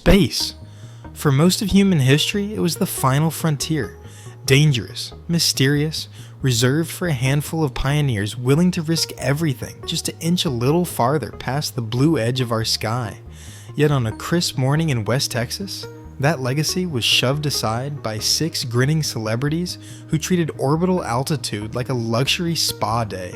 Space. For most of human history, it was the final frontier. Dangerous, mysterious, reserved for a handful of pioneers willing to risk everything just to inch a little farther past the blue edge of our sky. Yet on a crisp morning in West Texas, that legacy was shoved aside by 6 grinning celebrities who treated orbital altitude like a luxury spa day.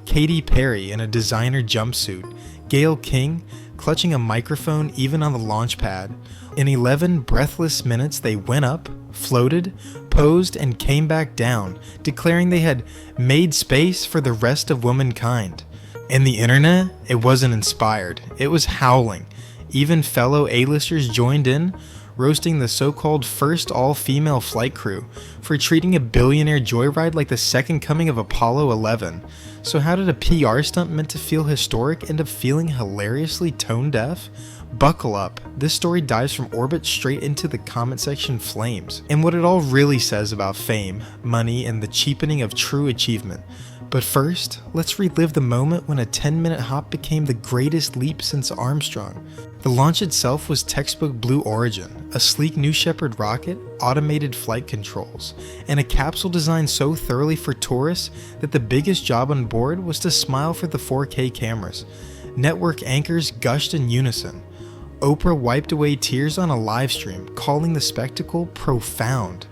Katy Perry in a designer jumpsuit, Gayle King clutching a microphone even on the launchpad. In 11 breathless minutes they went up, floated, posed, and came back down, declaring they had made space for the rest of womankind. And the internet? It wasn't inspired, it was howling. Even fellow A-listers joined in, roasting the so-called first all-female flight crew for treating a billionaire joyride like the second coming of Apollo 11. So how did a PR stunt meant to feel historic end up feeling hilariously tone-deaf? Buckle up, this story dives from orbit straight into the comment section flames, and what it all really says about fame, money, and the cheapening of true achievement. But first, let's relive the moment when a 10-minute hop became the greatest leap since Armstrong. The launch itself was textbook Blue Origin, a sleek New Shepard rocket, automated flight controls, and a capsule designed so thoroughly for tourists that the biggest job on board was to smile for the 4K cameras. Network anchors gushed in unison. Oprah wiped away tears on a live stream, calling the spectacle profound.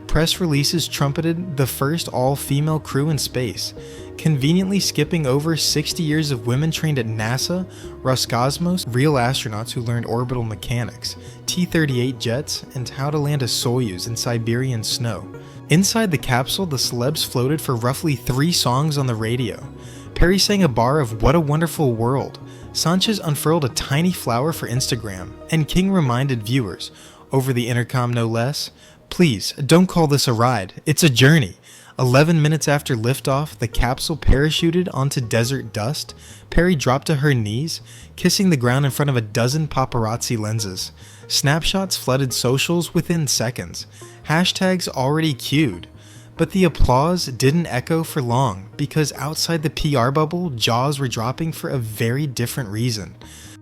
Press releases trumpeted the first all-female crew in space, conveniently skipping over 60 years of women trained at NASA, Roscosmos, real astronauts who learned orbital mechanics, T-38 jets, and how to land a Soyuz in Siberian snow. Inside the capsule, the celebs floated for roughly 3 songs on the radio. Perry sang a bar of "What a Wonderful World." Sánchez unfurled a tiny flower for Instagram, and King reminded viewers, over the intercom no less, "Please, don't call this a ride, it's a journey." 11 minutes after liftoff, the capsule parachuted onto desert dust. Perry dropped to her knees, kissing the ground in front of a dozen paparazzi lenses. Snapshots flooded socials within seconds. Hashtags already queued. But the applause didn't echo for long, because outside the PR bubble, jaws were dropping for a very different reason.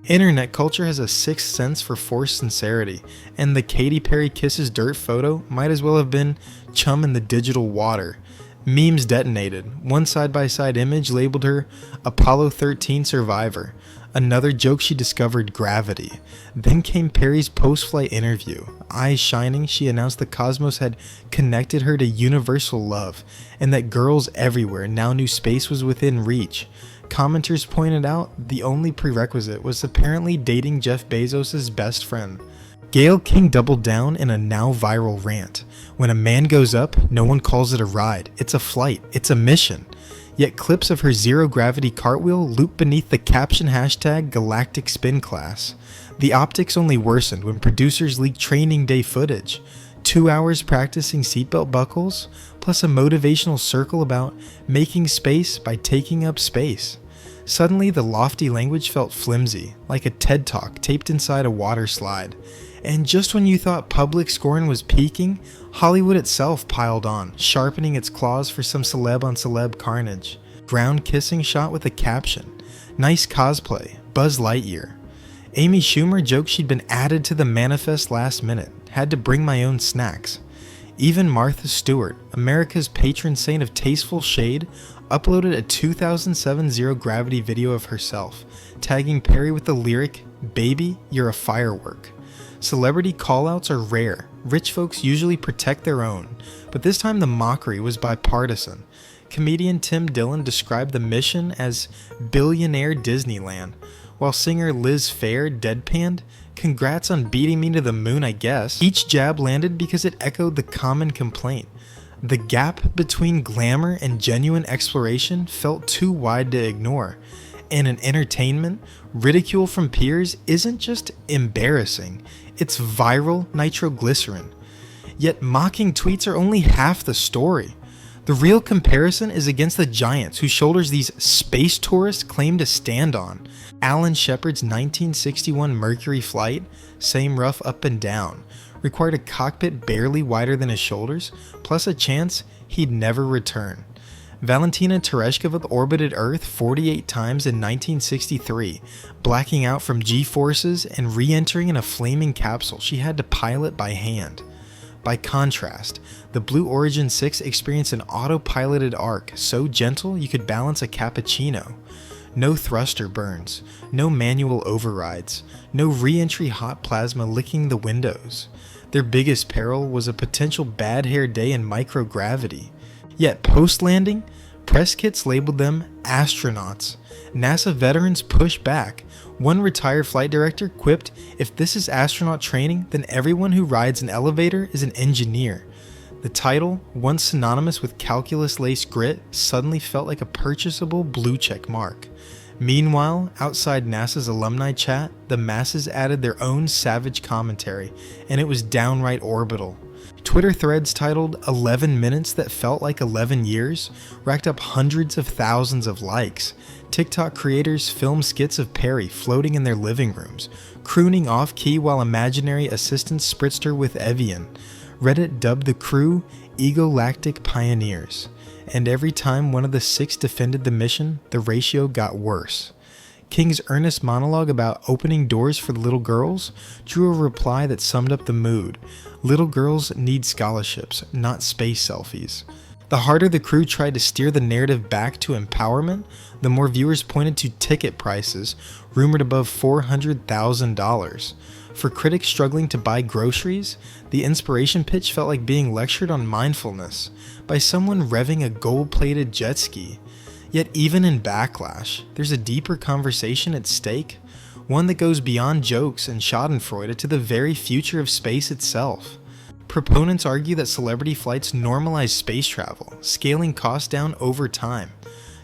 Internet culture has a sixth sense for forced sincerity, and the Katy Perry kisses dirt photo might as well have been chum in the digital water. Memes detonated. One side-by-side image labeled her Apollo 13 survivor. Another joke she discovered gravity. Then came Perry's post-flight interview. Eyes shining, she announced the cosmos had connected her to universal love, and that girls everywhere now knew space was within reach. Commenters pointed out the only prerequisite was apparently dating Jeff Bezos' best friend. Gayle King doubled down in a now viral rant. When a man goes up, no one calls it a ride. It's a flight. It's a mission. Yet clips of her zero-gravity cartwheel loop beneath the caption hashtag Galactic Spin Class. The optics only worsened when producers leaked training day footage. 2 hours practicing seatbelt buckles, plus a motivational circle about making space by taking up space. Suddenly, the lofty language felt flimsy, like a TED Talk taped inside a water slide. And just when you thought public scorn was peaking, Hollywood itself piled on, sharpening its claws for some celeb-on-celeb carnage. Ground-kissing shot with a caption. Nice cosplay, Buzz Lightyear. Amy Schumer joked she'd been added to the manifest last minute, had to bring my own snacks. Even Martha Stewart, America's patron saint of tasteful shade, uploaded a 2007 zero-gravity video of herself, tagging Perry with the lyric, "Baby, you're a firework." Celebrity callouts are rare. Rich folks usually protect their own, but this time the mockery was bipartisan. Comedian Tim Dillon described the mission as billionaire Disneyland, while singer Liz Phair deadpanned, "Congrats on beating me to the moon, I guess." Each jab landed because it echoed the common complaint. The gap between glamour and genuine exploration felt too wide to ignore. And in entertainment, ridicule from peers isn't just embarrassing, it's viral nitroglycerin. Yet mocking tweets are only half the story. The real comparison is against the giants whose shoulders these space tourists claim to stand on. Alan Shepard's 1961 Mercury flight, same rough up and down, required a cockpit barely wider than his shoulders, plus a chance he'd never return. Valentina Tereshkova orbited Earth 48 times in 1963, blacking out from G-forces and re-entering in a flaming capsule she had to pilot by hand. By contrast, the Blue Origin 6 experienced an autopiloted arc so gentle you could balance a cappuccino. No thruster burns, no manual overrides, no re-entry hot plasma licking the windows. Their biggest peril was a potential bad hair day in microgravity. Yet post-landing, press kits labeled them astronauts. NASA veterans pushed back. One retired flight director quipped, "If this is astronaut training, then everyone who rides an elevator is an engineer." The title, once synonymous with calculus-laced grit, suddenly felt like a purchasable blue check mark. Meanwhile, outside NASA's alumni chat, the masses added their own savage commentary, and it was downright orbital. Twitter threads titled 11 Minutes That Felt Like 11 Years racked up hundreds of thousands of likes. TikTok creators filmed skits of Perry floating in their living rooms, crooning off-key while imaginary assistants spritzed her with Evian. Reddit dubbed the crew Egolactic Pioneers. And every time one of the 6 defended the mission, the ratio got worse. King's earnest monologue about opening doors for the little girls drew a reply that summed up the mood. Little girls need scholarships, not space selfies. The harder the crew tried to steer the narrative back to empowerment, the more viewers pointed to ticket prices, rumored above $400,000. For critics struggling to buy groceries, the inspiration pitch felt like being lectured on mindfulness by someone revving a gold-plated jet ski. Yet even in backlash, there's a deeper conversation at stake, one that goes beyond jokes and schadenfreude to the very future of space itself. Proponents argue that celebrity flights normalize space travel, scaling costs down over time.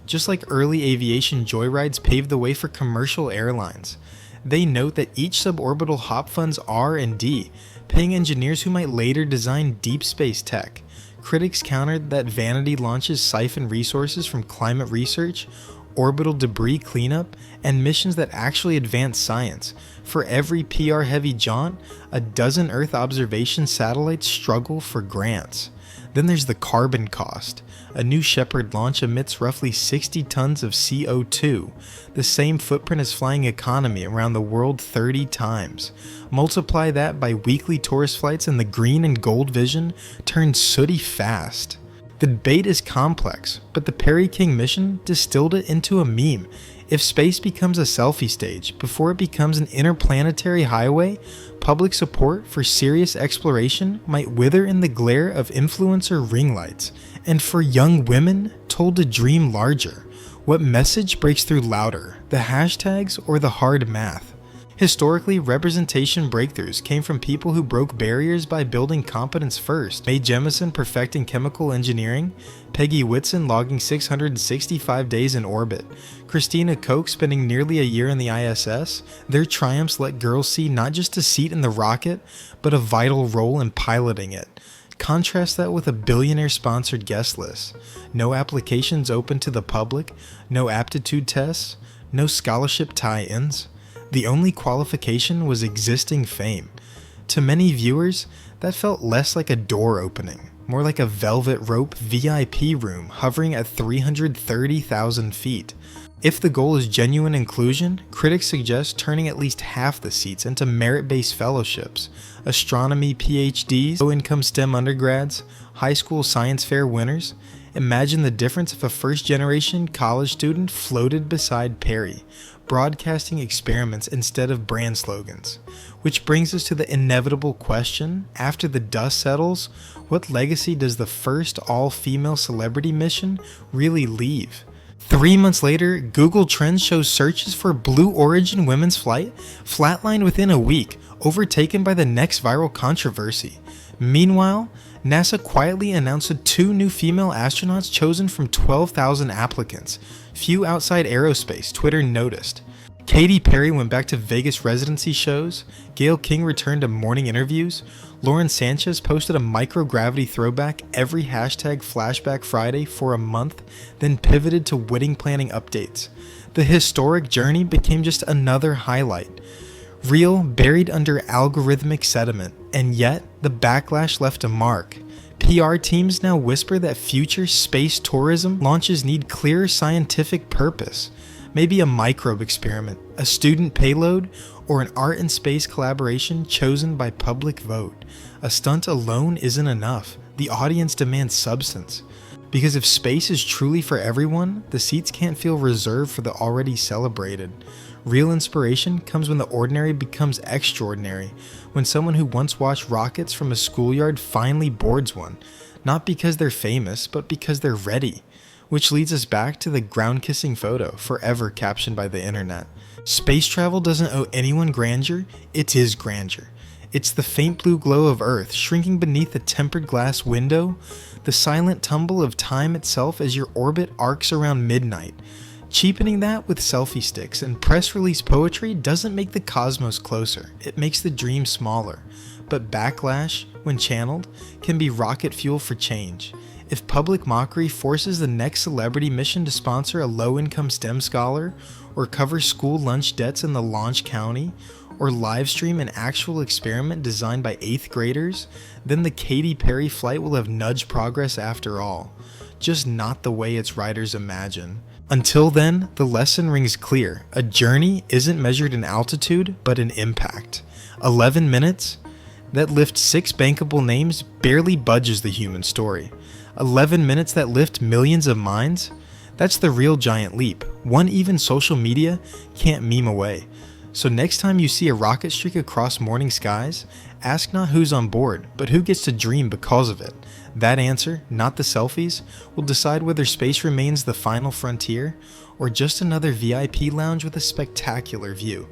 Just like early aviation joyrides paved the way for commercial airlines. They note that each suborbital hop funds R&D, paying engineers who might later design deep space tech. Critics countered that vanity launches siphon resources from climate research, orbital debris cleanup, and missions that actually advance science. For every PR-heavy jaunt, a dozen Earth observation satellites struggle for grants. Then there's the carbon cost. A New Shepard launch emits roughly 60 tons of CO2, the same footprint as flying economy around the world 30 times. Multiply that by weekly tourist flights and the green and gold vision turns sooty fast. The debate is complex, but the Perry King mission distilled it into a meme. If space becomes a selfie stage before it becomes an interplanetary highway, public support for serious exploration might wither in the glare of influencer ring lights. And for young women told to dream larger, what message breaks through louder, the hashtags or the hard math? Historically, representation breakthroughs came from people who broke barriers by building competence first. Mae Jemison perfecting chemical engineering, Peggy Whitson logging 665 days in orbit, Christina Koch spending nearly a year in the ISS. Their triumphs let girls see not just a seat in the rocket, but a vital role in piloting it. Contrast that with a billionaire-sponsored guest list. No applications open to the public, no aptitude tests, no scholarship tie-ins. The only qualification was existing fame. To many viewers, that felt less like a door opening, more like a velvet rope VIP room hovering at 330,000 feet. If the goal is genuine inclusion, critics suggest turning at least half the seats into merit-based fellowships, astronomy PhDs, low-income STEM undergrads, high school science fair winners. Imagine the difference if a first-generation college student floated beside Perry, broadcasting experiments instead of brand slogans. Which brings us to the inevitable question, after the dust settles, what legacy does the first all-female celebrity mission really leave? 3 months later, Google Trends shows searches for Blue Origin women's flight flatlined within a week, overtaken by the next viral controversy. Meanwhile, NASA quietly announced 2 new female astronauts chosen from 12,000 applicants. Few outside aerospace, Twitter noticed. Katy Perry went back to Vegas residency shows, Gayle King returned to morning interviews, Sánchez posted a microgravity throwback every hashtag Flashback Friday for a month, then pivoted to wedding planning updates. The historic journey became just another highlight. Real, buried under algorithmic sediment, and yet the backlash left a mark. PR teams now whisper that future space tourism launches need clearer scientific purpose. Maybe a microbe experiment, a student payload, or an art and space collaboration chosen by public vote. A stunt alone isn't enough. The audience demands substance. Because if space is truly for everyone, the seats can't feel reserved for the already celebrated. Real inspiration comes when the ordinary becomes extraordinary, when someone who once watched rockets from a schoolyard finally boards one, not because they're famous, but because they're ready. Which leads us back to the ground-kissing photo, forever captioned by the internet. Space travel doesn't owe anyone grandeur, it is grandeur. It's the faint blue glow of Earth shrinking beneath a tempered glass window, the silent tumble of time itself as your orbit arcs around midnight. Cheapening that with selfie sticks and press release poetry doesn't make the cosmos closer, it makes the dream smaller. But backlash, when channeled, can be rocket fuel for change. If public mockery forces the next celebrity mission to sponsor a low-income STEM scholar, or cover school lunch debts in the launch county, or livestream an actual experiment designed by 8th graders, then the Katy Perry flight will have nudged progress after all. Just not the way its riders imagine. Until then, the lesson rings clear. A journey isn't measured in altitude, but in impact. 11 minutes? That lift 6 bankable names barely budges the human story. 11 minutes that lift millions of minds? That's the real giant leap. One even social media can't meme away. So next time you see a rocket streak across morning skies, ask not who's on board, but who gets to dream because of it. That answer, not the selfies, will decide whether space remains the final frontier, or just another VIP lounge with a spectacular view.